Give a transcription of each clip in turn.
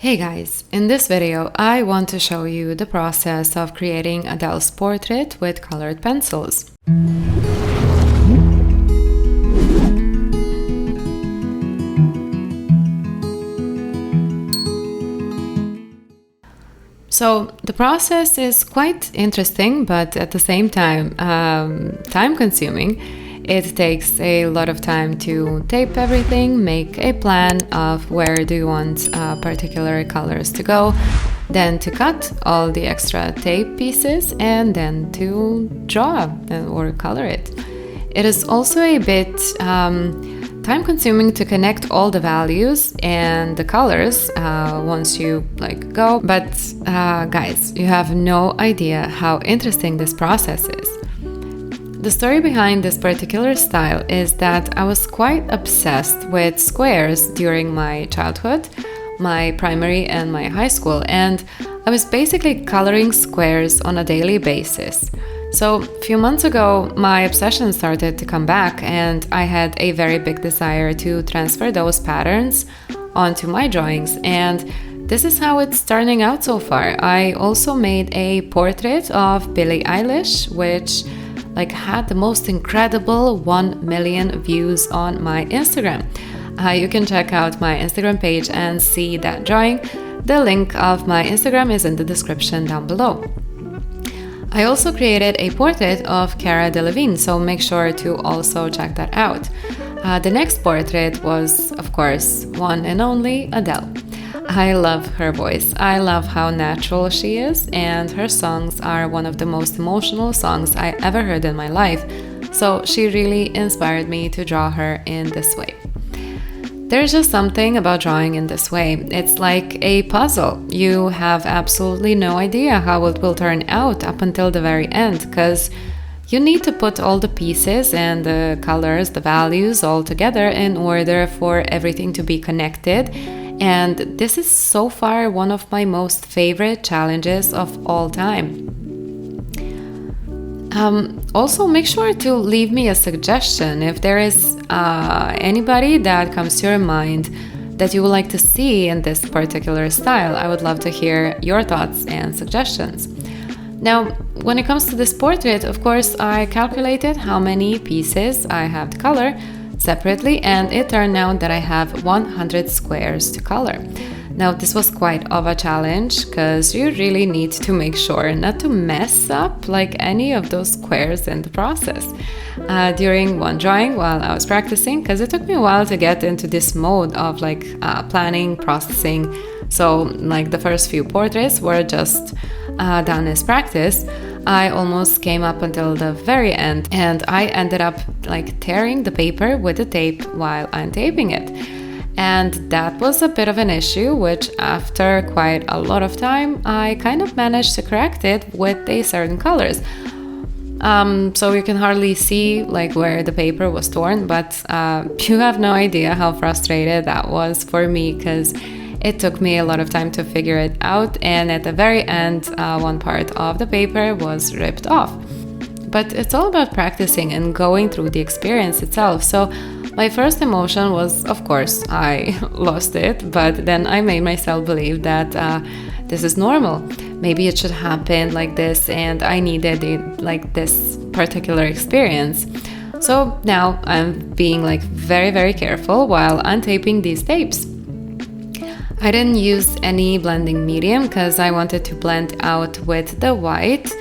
Hey guys, in this video I want to show you the process of creating Adele's portrait with colored pencils. So the process is quite interesting, but at the same time time consuming. It takes a lot of time to tape everything, make a plan of where do you want particular colors to go, then to cut all the extra tape pieces, and then to draw or color it. It is also a bit time-consuming to connect all the values and the colors once you go. But guys, you have no idea how interesting this process is. The story behind this particular style is that I was quite obsessed with squares during my childhood, my primary and my high school, and I was basically coloring squares on a daily basis. So a few months ago, my obsession started to come back, and I had a very big desire to transfer those patterns onto my drawings, and this is how it's turning out so far. I also made a portrait of Billie Eilish, which had the most incredible 1 million views on my Instagram. You can check out my Instagram page and see that drawing. The link of my Instagram is in the description down below. I also created a portrait of Cara Delevingne, so make sure to also check that out. The next portrait was, of course, one and only Adele. I love her voice. I love how natural she is, and her songs are one of the most emotional songs I ever heard in my life, so she really inspired me to draw her in this way. There's just something about drawing in this way. It's like a puzzle. You have absolutely no idea how it will turn out up until the very end, because you need to put all the pieces and the colors, the values all together in order for everything to be connected. And this is so far one of my most favorite challenges of all time. Also, make sure to leave me a suggestion if there is anybody that comes to your mind that you would like to see in this particular style. I would love to hear your thoughts and suggestions. Now, when it comes to this portrait, of course, I calculated how many pieces I have to color separately, and it turned out that I have 100 squares to color. Now, this was quite of a challenge because you really need to make sure not to mess up any of those squares in the process. During one drawing while I was practicing, because it took me a while to get into this mode of planning, processing. So the first few portraits were just done as practice. I almost came up until the very end, and I ended up tearing the paper with the tape while untaping it. And that was a bit of an issue, which after quite a lot of time, I kind of managed to correct it with a certain colors. So you can hardly see where the paper was torn, but you have no idea how frustrated that was for me, because it took me a lot of time to figure it out, and at the very end, one part of the paper was ripped off. But it's all about practicing and going through the experience itself. So my first emotion was, of course, I lost it, but then I made myself believe that this is normal. Maybe it should happen like this, and I needed it this particular experience. So now I'm being very, very careful while untaping these tapes. I didn't use any blending medium because I wanted to blend out with the white.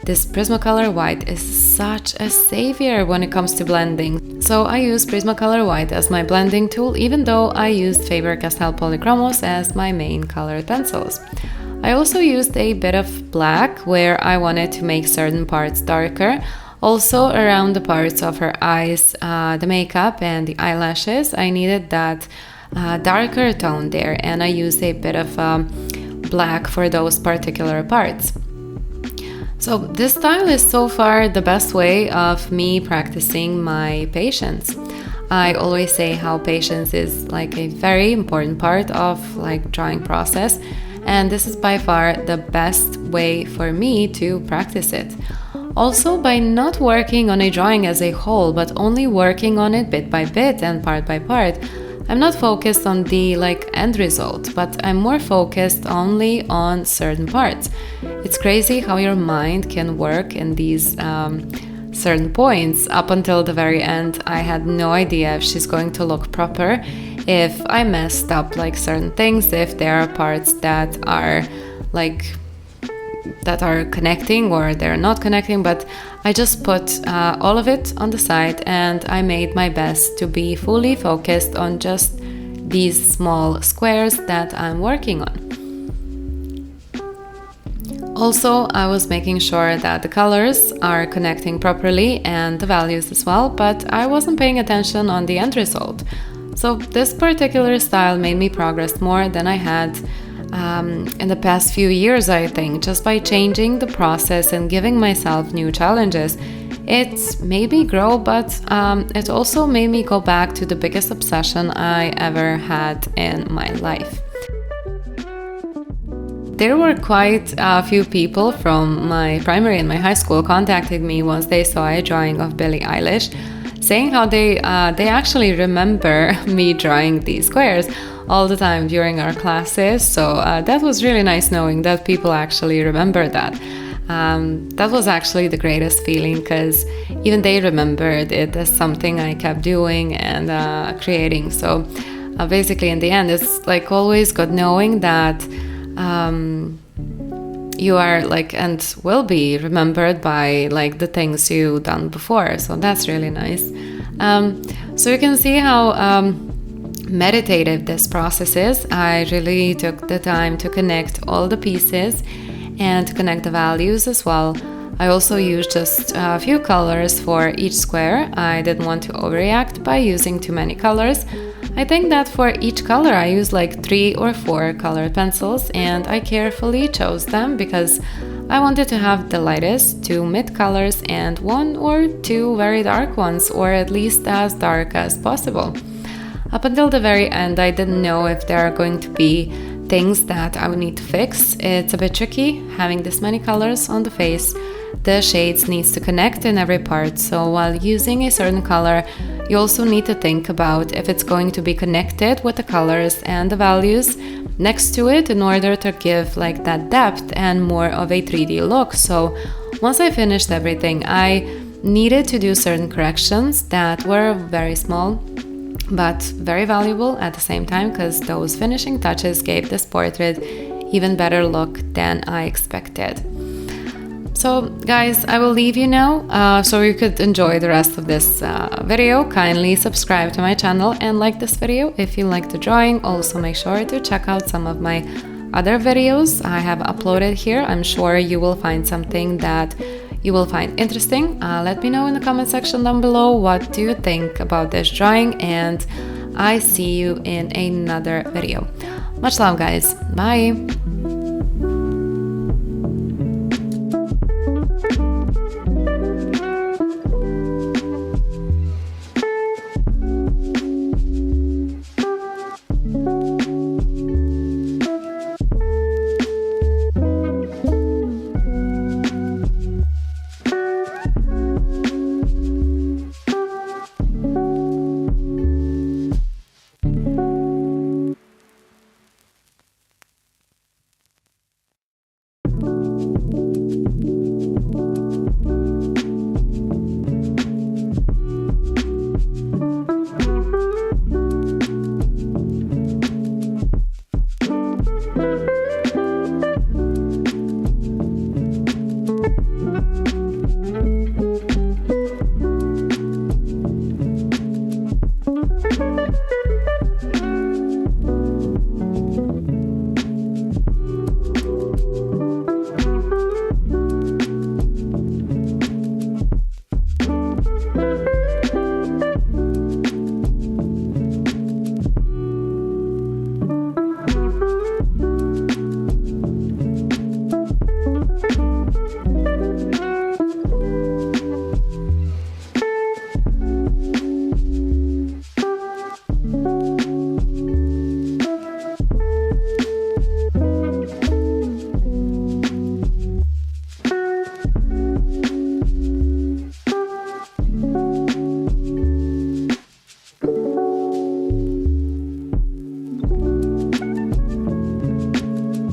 This Prismacolor white is such a savior when it comes to blending. So I use Prismacolor white as my blending tool, even though I used Faber-Castell Polychromos as my main colored pencils. I also used a bit of black where I wanted to make certain parts darker. Also around the parts of her eyes, the makeup and the eyelashes, I needed that darker tone there, and I used a bit of black for those particular parts. So this style is so far the best way of me practicing my patience. I always say how patience is a very important part of drawing process, and this is by far the best way for me to practice it. Also, by not working on a drawing as a whole, but only working on it bit by bit and part by part, I'm not focused on the end result, but I'm more focused only on certain parts. It's crazy how your mind can work in these certain points. Up until the very end, I had no idea if she's going to look proper, if I messed up certain things, if there are parts that are connecting or they're not connecting, but I just put all of it on the side and I made my best to be fully focused on just these small squares that I'm working on. Also, I was making sure that the colors are connecting properly and the values as well, but I wasn't paying attention on the end result. So this particular style made me progress more than I had in the past few years, I think. Just by changing the process and giving myself new challenges, it made me grow, but it also made me go back to the biggest obsession I ever had in my life. There were quite a few people from my primary and my high school contacting me once they saw a drawing of Billie Eilish, saying how they actually remember me drawing these squares all the time during our classes. So that was really nice knowing that people actually remember that. That was actually the greatest feeling, because even they remembered it as something I kept doing and creating. So basically in the end, it's always good knowing that you are and will be remembered by the things you've done before. So that's really nice. So you can see how meditative this process is. I really took the time to connect all the pieces and to connect the values as well. I also used just a few colors for each square. I didn't want to overreact by using too many colors. I think that for each color I used 3 or 4 colored pencils, and I carefully chose them because I wanted to have the lightest 2 mid colors and 1 or 2 very dark ones, or at least as dark as possible. Up until the very end, I didn't know if there are going to be things that I would need to fix. It's a bit tricky having this many colors on the face. The shades needs to connect in every part, so while using a certain color, you also need to think about if it's going to be connected with the colors and the values next to it in order to give that depth and more of a 3D look. So once I finished everything, I needed to do certain corrections that were very small but very valuable at the same time, because those finishing touches gave this portrait even better look than I expected. So guys, I will leave you now so you could enjoy the rest of this video. Kindly subscribe to my channel and like this video if you like the drawing. Also make sure to check out some of my other videos I have uploaded here. I'm sure you will find something that you will find interesting. Let me know in the comment section down below what do you think about this drawing, and I see you in another video. Much love guys, bye!